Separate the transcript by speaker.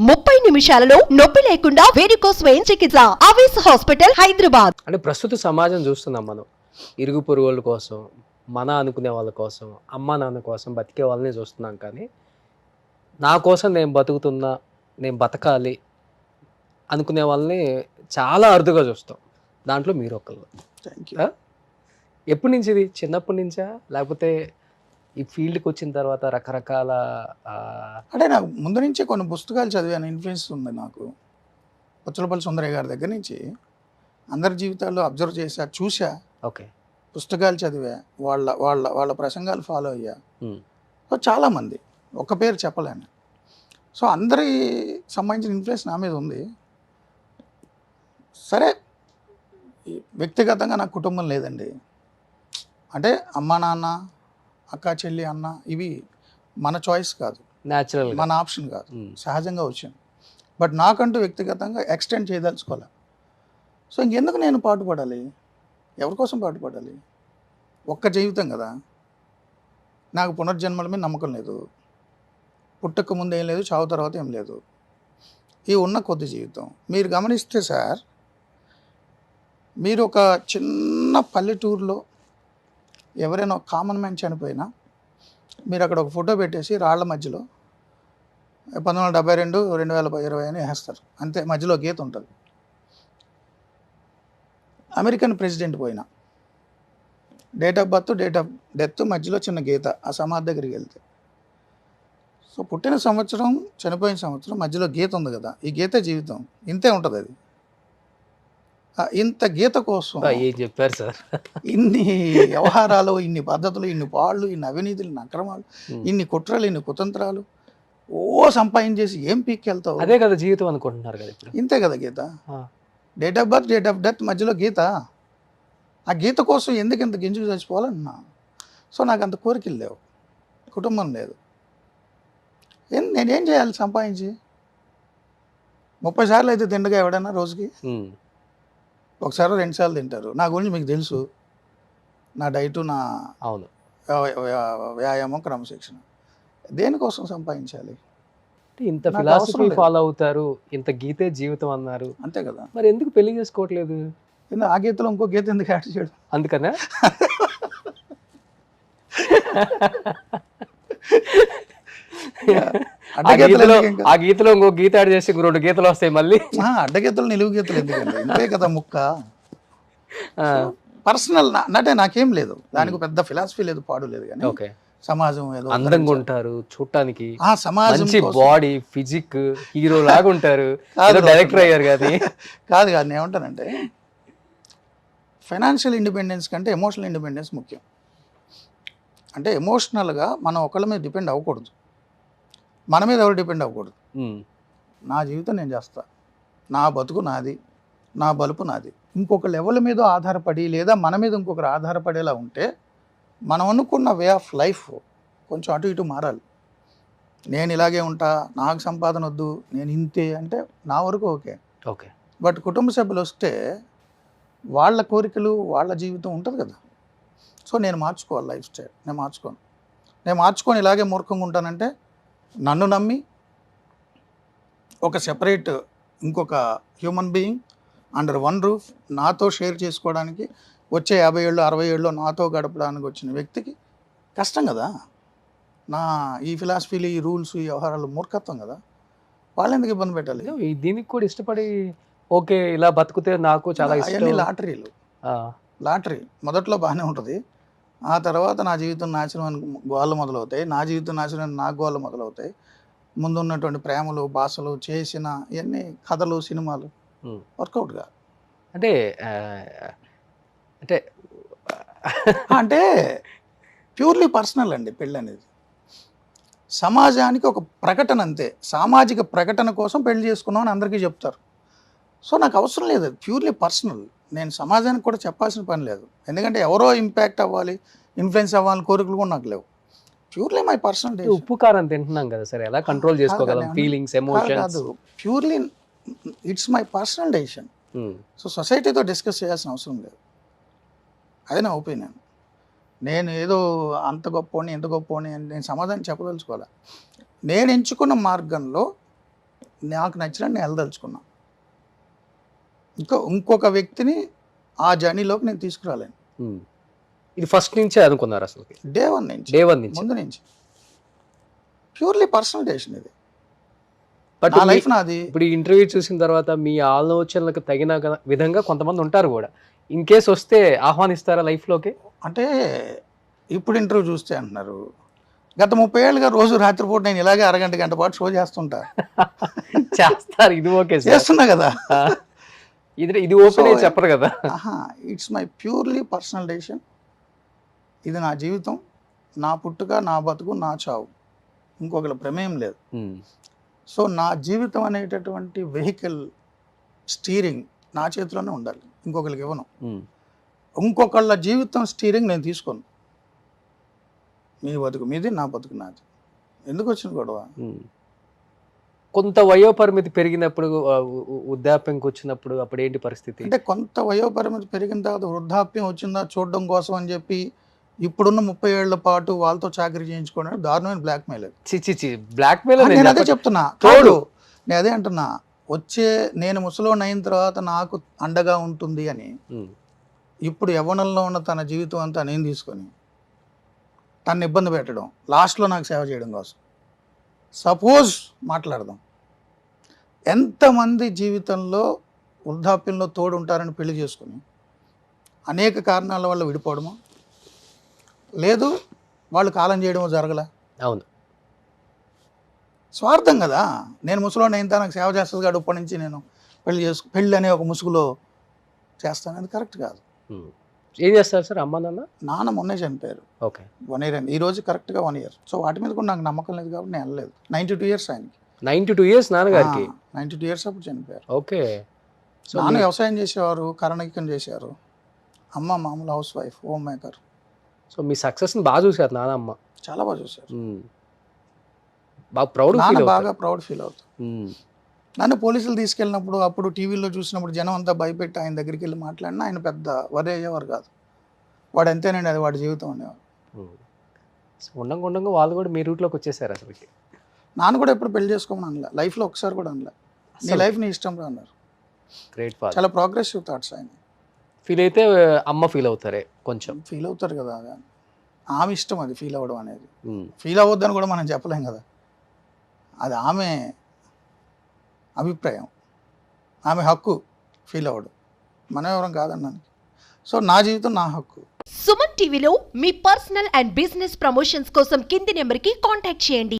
Speaker 1: 30 నిమిషాలలో నొప్పి లేకుండా వేడికోస్ స్వయం చికిత్స. ఆవేశ హాస్పిటల్, హైదరాబాద్.
Speaker 2: అంటే ప్రస్తుత సమాజం చూస్తున్నాం మనం. ఇరుగు పొరుగు వాళ్ళ కోసం, మన అనుకునే వాళ్ళ కోసం, అమ్మా నాన్న కోసం బతికే వాళ్ళని చూస్తున్నాం. కానీ నా కోసం నేను బతుకుతున్నా, నేను బతకాలి అనుకునే వాళ్ళని చాలా అరుదుగా చూస్తాం. దాంట్లో మీరు ఒకళ్ళు.
Speaker 3: Thank you.
Speaker 2: ఎప్పటి నుంచి ఇది? చిన్నప్పటి నుంచా, లేకపోతే ఈ ఫీల్డ్కి వచ్చిన తర్వాత రకరకాల
Speaker 3: అంటే నాకు ముందు నుంచే కొన్ని పుస్తకాలు చదివాను, ఇన్ఫ్లుయెన్స్ ఉంది నాకు. పుచ్చలపల్లి సుందరయ్య గారి దగ్గర నుంచి అందరి జీవితాల్లో అబ్జర్వ్ చేశా, చూసా,
Speaker 2: ఓకే,
Speaker 3: పుస్తకాలు చదివా, వాళ్ళ వాళ్ళ వాళ్ళ ప్రసంగాలు ఫాలో అయ్యా. సో చాలామంది, ఒక పేరు చెప్పలేను. సో అందరి సంబంధించిన ఇన్ఫ్లుయెన్స్ నా మీద ఉంది. సరే, వ్యక్తిగతంగా నాకు కుటుంబం లేదండి. అంటే అమ్మ నాన్న, అక్క చెల్లి, అన్న, ఇవి మన చాయిస్ కాదు,
Speaker 2: న్యాచురల్,
Speaker 3: మన ఆప్షన్ కాదు, సహజంగా వచ్చింది. బట్ నాకంటూ వ్యక్తిగతంగా ఎక్స్టెండ్ చేయదలుచుకోలే. సో ఇంకెందుకు నేను పాటుపడాలి? ఎవరి కోసం పాటుపడాలి? ఒక్క జీవితం కదా. నాకు పునర్జన్మల మీద నమ్మకం లేదు. పుట్టక ముందు ఏం లేదు, చావు తర్వాత ఏం లేదు. ఈ ఉన్న కొద్ది జీవితం మీరు గమనిస్తే సార్, మీరు ఒక చిన్న పల్లెటూరులో ఎవరైనా ఒక కామన్ మ్యాన్ చనిపోయినా మీరు అక్కడ ఒక ఫోటో పెట్టేసి రాళ్ల మధ్యలో 1972 2020 అని వేస్తారు అంతే. మధ్యలో గీత ఉంటుంది. అమెరికన్ ప్రెసిడెంట్ పోయినా date of birth, date of death, మధ్యలో చిన్న గీత ఆ సమాధి దగ్గరికి వెళ్తే. సో పుట్టిన సంవత్సరం, చనిపోయిన సంవత్సరం, మధ్యలో గీత ఉంది కదా, ఈ గీత జీవితం. ఇంతే ఉంటుంది అది. ఇంత గీత కోసం
Speaker 2: ఏం చెప్పారు సార్?
Speaker 3: ఇన్ని వ్యవహారాలు, ఇన్ని పద్ధతులు, ఇన్ని పాళ్ళు, ఇన్ని అవినీతులు, ఇన్ని అక్రమాలు, ఇన్ని కుట్రలు, ఇన్ని కుతంత్రాలు సంపాదించేసి ఏం పీక్కెళ్తావు?
Speaker 2: అదే కదా జీవితం అనుకుంటున్నారు కదా ఇప్పుడు.
Speaker 3: ఇంతే కదా గీత. Date of birth, date of death, మధ్యలో గీత. ఆ గీత కోసం ఎందుకు ఇంత గింజుకు చచ్చిపోవాలన్నా? సో నాకు అంత కోరికలు లేవు, కుటుంబం లేదు. నేనేం చేయాలి సంపాదించి? 30 సార్లు అయితే తిండగా ఎవడన్నా రోజుకి? ఒకసారి 2 సార్లు తింటారు. నా గురించి మీకు తెలుసు, నా డైటు, నా
Speaker 2: అవును
Speaker 3: వ్యాయామం, క్రమశిక్షణ. దేనికోసం సంపాదించాలి?
Speaker 2: ఇంత ఫిలాసఫీ ఫాలో అవుతారు, ఇంత గీతే జీవితం అన్నారు,
Speaker 3: అంతే కదా.
Speaker 2: మరి ఎందుకు పెళ్లి చేసుకోవట్లేదు?
Speaker 3: ఆ గీతలో ఇంకో గీత ఎందుకు యాడ్ చేయడం?
Speaker 2: అందుకనే ఆ గీతలో ఇంకో గీత యాడ్ చేసి 2 గీతలు వస్తాయి మళ్ళీ.
Speaker 3: అడ్డగీతలు, నిలువు గీతలు ఎందుకండి? ఇంతే కదా ముక్క. పర్సనల్ అంటే నాకేం లేదు, దానికి పెద్ద ఫిలాసఫీ లేదు, పాడు లేదు. కానీ
Speaker 2: ఓకే,
Speaker 3: సమాజం ఏదో
Speaker 2: అందంగా ఉంటారు చూడటానికి,
Speaker 3: సమాజం
Speaker 2: బాడీ ఫిజిక్ హీరో లాగా ఉంటారు, డైరెక్టర్ అయ్యారు కానీ
Speaker 3: కాదు. నేను ఏమంటానంటే, ఫైనాన్షియల్ ఇండిపెండెన్స్ కంటే ఎమోషనల్ ఇండిపెండెన్స్ ముఖ్యం. అంటే ఎమోషనల్గా మనం ఒకళ్ళ మీద డిపెండ్ అవ్వకూడదు, మన మీద ఎవరు డిపెండ్ అవ్వకూడదు. నా జీవితం నేను చేస్తా, నా బతుకు నాది, నా బలుపు నాది. ఇంకొక లెవెల్ మీద ఆధారపడి, లేదా మన మీద ఇంకొకరు ఆధారపడేలా ఉంటే మనం అనుకున్న వే ఆఫ్ లైఫ్ కొంచెం అటు ఇటు మారాలి. నేను ఇలాగే ఉంటా, నాకు సంపాదన వద్దు, నేను ఇంతే అంటే నా వరకు ఓకే.
Speaker 2: ఓకే,
Speaker 3: బట్ కుటుంబ సభ్యులు వస్తే వాళ్ళ కోరికలు, వాళ్ళ జీవితం ఉంటుంది కదా. సో నేను మార్చుకోవాలి లైఫ్ స్టైల్. నేను మార్చుకొని ఇలాగే మూర్ఖంగా ఉంటానంటే, నన్ను నమ్మి ఒక సెపరేట్ ఇంకొక human being under one roof నాతో షేర్ చేసుకోవడానికి, వచ్చే 50 ఏళ్ళు 60 ఏళ్ళు నాతో గడపడానికి వచ్చిన వ్యక్తికి కష్టం కదా. నా ఈ ఫిలాసఫీలు, ఈ రూల్స్, ఈ వ్యవహారాలు మూర్ఖత్వం కదా. వాళ్ళు ఎందుకు ఇబ్బంది పెట్టాలి?
Speaker 2: దీనికి కూడా ఇష్టపడి ఓకే ఇలా బతుకుతే నాకు చాలా ఇష్టం.
Speaker 3: అవన్నీ లాటరీ. మొదట్లో బాగానే ఉంటుంది, ఆ తర్వాత నా జీవితం నాశనం అని గోళ్ళు మొదలవుతాయి, నా జీవితం నాశనం అని నాకు గోళ్ళు మొదలవుతాయి. ముందున్నటువంటి ప్రేమలు, భాషలు, చేసిన ఇవన్నీ కథలు, సినిమాలు వర్కౌట్గా.
Speaker 2: అంటే అంటే
Speaker 3: అంటే ప్యూర్లీ పర్సనల్ అండి పెళ్ళి అనేది. సమాజానికి ఒక ప్రకటన అంతే, సామాజిక ప్రకటన కోసం పెళ్లి చేసుకున్నాం అని అందరికీ చెప్తారు. సో నాకు అవసరం లేదు, ప్యూర్లీ పర్సనల్. నేను సమాజానికి కూడా చెప్పాల్సిన పని లేదు, ఎందుకంటే ఎవరో ఇంపాక్ట్ అవ్వాలి, ఇన్ఫ్లుయెన్స్ అవ్వాలని కోరికలు కూడా నాకు లేవు. Purely my personal decision.
Speaker 2: ఉప్పు కారం తింటున్నాం కదా సరే, ఎలా కంట్రోల్ చేసుకోగలం ఫీలింగ్స్, ఎమోషన్స్?
Speaker 3: కాదు, purely it's my personal decision. So సొసైటీతో డిస్కస్ చేయాల్సిన అవసరం లేదు, అది నా ఒపీనియన్. నేను ఏదో అంత గొప్పని ఎంత గొప్పని నేను సమాధానం చెప్పదలుచుకోవాలి. నేను ఎంచుకున్న మార్గంలో నాకు నచ్చినట్టు నేను వెళ్ళదలుచుకున్నా. ఇంకొక వ్యక్తిని ఆ జర్నీలోకి నేను తీసుకురాలేను.
Speaker 2: ఇది ఫస్ట్ నుంచే అనుకున్నారు అసలు?
Speaker 3: డే వన్ నుంచి, ముందు నుంచి ప్యూర్లీ పర్సనల్ డెసిషన్ ఇది.
Speaker 2: బట్
Speaker 3: నా లైఫ్ నాది.
Speaker 2: ఇప్పుడు ఈ ఇంటర్వ్యూ చూసిన తర్వాత మీ ఆలోచనలకు తగిన విధంగా కొంతమంది ఉంటారు కూడా, ఇన్ కేస్ వస్తే ఆహ్వానిస్తారా లైఫ్లోకి?
Speaker 3: అంటే ఇప్పుడు ఇంటర్వ్యూ చూస్తే అంటున్నారు, గత 30 ఏళ్ళుగా రోజు రాత్రిపూట నేను ఇలాగే అరగంట గంట పాటు షో చేస్తుంటా.
Speaker 2: చేస్తారు, ఇది ఓకే
Speaker 3: చేస్తున్నా కదా.
Speaker 2: ఇది ఓపెన్ చెప్పరు కదా.
Speaker 3: It's my purely personal decision. ఇది నా జీవితం, నా పుట్టుక, నా బతుకు, నా చావు, ఇంకొకరి ప్రమేయం లేదు. సో నా జీవితం అనేటటువంటి వెహికల్ స్టీరింగ్ నా చేతిలోనే ఉండాలి, ఇంకొకరికి ఇవ్వను. ఇంకొకళ్ళ జీవితం స్టీరింగ్ నేను తీసుకోను. మీ బతుకు మీది, నా బతుకు నాది. ఎందుకు వచ్చిన గొడవ?
Speaker 2: కొంత వయోపరిమితి పెరిగినప్పుడు, వృద్ధాప్యంకి వచ్చినప్పుడు అప్పుడు ఏంటి పరిస్థితి?
Speaker 3: అంటే కొంత వయోపరిమితి పెరిగిన తర్వాత వృద్ధాప్యం వచ్చిందా చూడడం కోసం అని చెప్పి ఇప్పుడున్న 30 ఏళ్ల పాటు వాళ్ళతో చాకరీ చేయించుకోవడానికి దారుణమైన బ్లాక్మెయిల్.
Speaker 2: బ్లాక్మెయిల్
Speaker 3: నేను అదే చెప్తున్నా. తోడు నేను అదే అంటున్నా, నేను ముసలోని అయిన తర్వాత నాకు అండగా ఉంటుంది అని ఇప్పుడు యవ్వనంలో ఉన్న తన జీవితం అంతా నేను తీసుకొని తను ఇబ్బంది పెట్టడం, లాస్ట్లో నాకు సేవ చేయడం కోసం. సపోజ్ మాట్లాడదాం, ఎంతమంది జీవితంలో వృద్ధాప్యంలో తోడు ఉంటారని పెళ్లి చేసుకుని అనేక కారణాల వల్ల విడిపోవడమో, లేదు వాళ్ళు కాలం చేయడమో జరగలే.
Speaker 2: అవును,
Speaker 3: స్వార్థం కదా. నేను ముసలోని అయిన నాకు సేవ చేస్తుంది కాబట్టి ఇప్పటి నుంచి నేను పెళ్ళి అనే ఒక ముసుగులో చేస్తాను, అది కరెక్ట్ కాదు.
Speaker 2: ఏం చేస్తారు సార్ అమ్మ
Speaker 3: నాన్న మొన్నే చనిపోయారు.
Speaker 2: ఓకే,
Speaker 3: 1 year అయింది, ఈ రోజు కరెక్ట్గా 1 year. సో వాటి మీద కూడా నాకు నమ్మకం లేదు కాబట్టి నేను వెళ్ళలేదు. 92 years ఆయనకి.
Speaker 2: 92 years నాన్నగారికి?
Speaker 3: 92 years అప్పుడు చనిపోయారు.
Speaker 2: ఓకే.
Speaker 3: సో నాన్న వ్యవసాయం చేసేవారు, కరణికం చేశారు. అమ్మ మామూలు housewife, homemaker.
Speaker 2: So మీ సక్సెస్ని బాగా చూసారు నాన్నమ్మ?
Speaker 3: చాలా బాగా చూశారు.
Speaker 2: బాగా ప్రౌడ్
Speaker 3: బాగా ప్రౌడ్ ఫీల్ అవుతారు. నన్ను పోలీసులు తీసుకెళ్ళినప్పుడు, అప్పుడు టీవీలో చూసినప్పుడు జనం అంతా భయపెట్టి ఆయన దగ్గరికి వెళ్ళి మాట్లాడినా ఆయన పెద్ద వరి అయ్యేవారు కాదు. వాడు అంతేనండి, అది వాడి జీవితం అనేవారు.
Speaker 2: ఉండంగా వాళ్ళు కూడా మీ రూట్లోకి వచ్చేసారు అసలుకి.
Speaker 3: నాన్న కూడా ఎప్పుడు పెళ్లి చేసుకోమని అనలే, లైఫ్లో ఒకసారి కూడా అనలే. నీ లైఫ్ నీ ఇష్టం రా అన్నారు.
Speaker 2: Great father.
Speaker 3: చాలా ప్రోగ్రెసివ్ థాట్స్ ఆయన.
Speaker 2: ఫీల్ అయితే అమ్మ ఫీల్ అవుతారే, కొంచెం
Speaker 3: ఫీల్ అవుతారు కదా. ఆమె ఇష్టం అది ఫీల్ అవ్వడం అనేది. ఫీల్ అవ్వద్దని కూడా మనం చెప్పలేం కదా, అది ఆమె అభిప్రాయం, ఆమె హక్కు ఫీల్ అవ్వడం, మనం ఎవరం కాదన్నాను. సో నా జీవితం నా హక్కు.
Speaker 1: సుమన్ టీవీలో మీ పర్సనల్ అండ్ బిజినెస్ ప్రమోషన్స్ కోసం కింది నెంబర్కి కాంటాక్ట్ చేయండి.